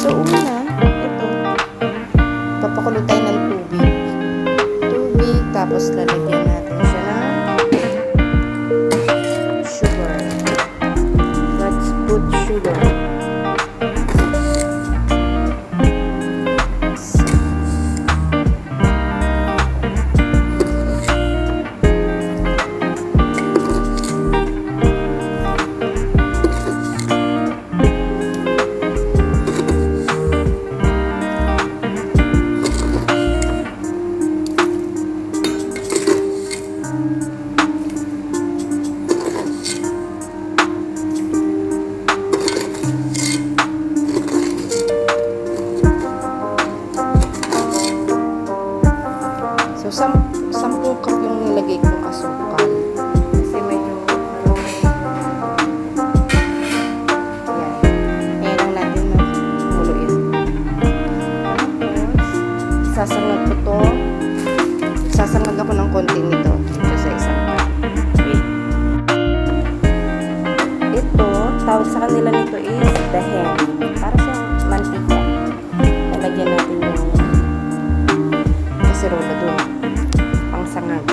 So, una, ito, papakulo tayo ng tubig. Tubig, tapos lalagyan natin siya ng sugar. Let's put sugar. So, 10 cup yung nilagay kong asukal. Kasi medyo yan. Ngayon lang natin magkuluin. Tapos, sasangag ko to. Sasangag ako ng konti nito. Dito sa isang cup. Okay. Ito, tawag sa kanila nito is the hen. Para siyang mantika. Lalagyan natin yung kasirola dun. Sangag.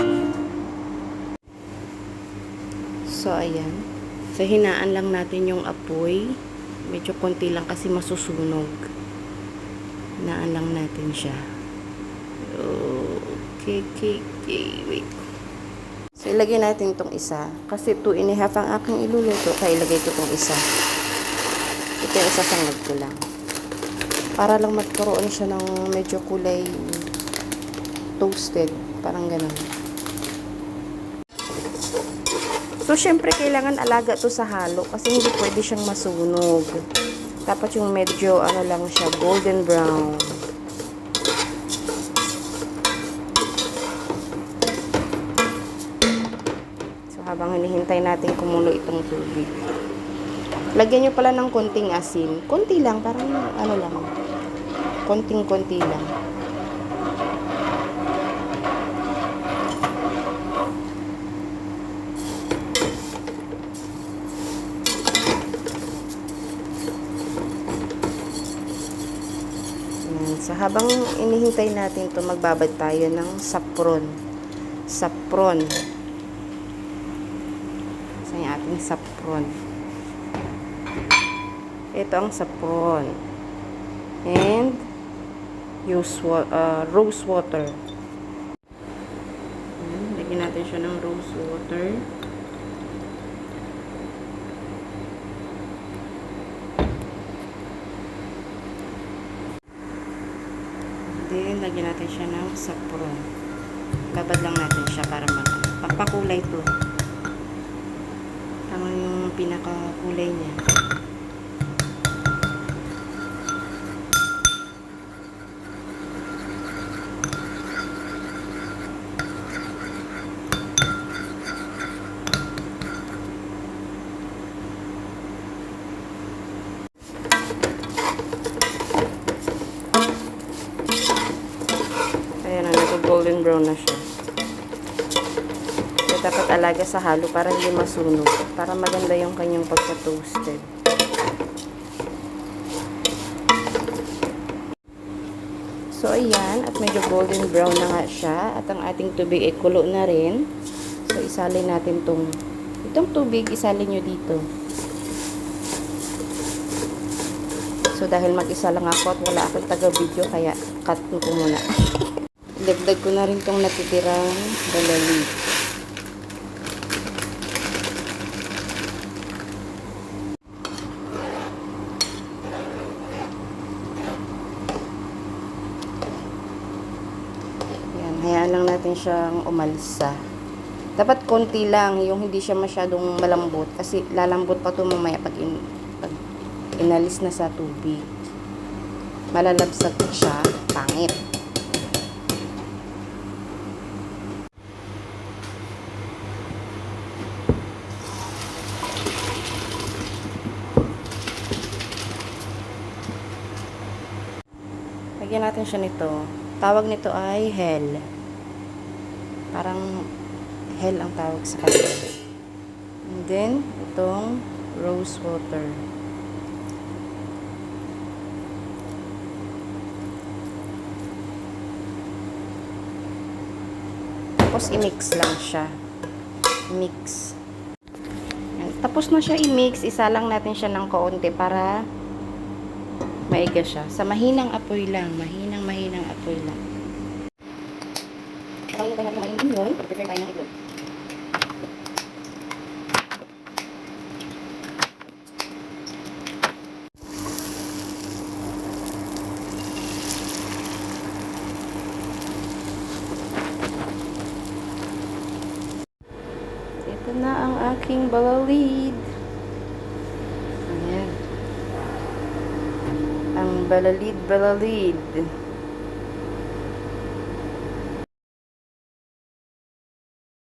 So, ayan. So, hinaan lang natin yung apoy. Medyo konti lang kasi masusunog. Hinaan lang natin siya. Okay. Wait. So, ilagay natin itong isa. Kasi 2.5 ang aking iluluto. Kaya ilagay ko itong isa. Ito yung isasangag ko lang. Para lang magkaroon siya ng medyo kulay toasted. Parang ganun. So, syempre, kailangan alaga to sa halo kasi hindi pwede siyang masunog. Dapat yung medyo, ano lang siya, golden brown. So, habang hinihintay natin kumulo itong tubig. Lagyan nyo pala ng konting asin. Konti lang, parang ano lang. Konting-konti lang. So, habang inihintay natin ito, magbabad tayo ng saffron. Saffron. So, yung ating saffron. Ito ang saffron. And, rose water. Lagyan natin siya ng rose water. Then, lagyan natin siya ng saffron. Babad lang natin siya para magpakulay to. Tama yung pinakakulay niya. Ayan na, nag-golden brown na siya. So, dapat alaga sa halo para hindi masunog. Para maganda yung kanyang pagka-toasted. So, ayan. At medyo golden brown na nga siya. At ang ating tubig ay kulo na rin. So, isalin natin itong tubig, isalin nyo dito. So, dahil mag-isa lang ako at wala akong taga-video, kaya cut ko muna. Dagdag ko na rin itong natitirang balali. Ayan, hayaan lang natin siyang umalsa. Dapat konti lang, yung hindi siya masyadong malambot. Kasi lalambot pa ito mamaya pag inalis na sa tubig. Malalabsat siya, pangit. Lagyan natin siya nito. Tawag nito ay hell. Parang hell ang tawag sa kanila. And then, itong rose water. Tapos, i-mix lang siya. Mix. Yan. Tapos na siya i-mix. Isa lang natin siya ng kaunti para maiga siya. Sa mahinang apoy lang. Mahinang apoy lang. Kaya tayo natin mahinang yun. Prepare tayo ng itlog. Ito na ang aking balalid. Ayan. Ang balalid.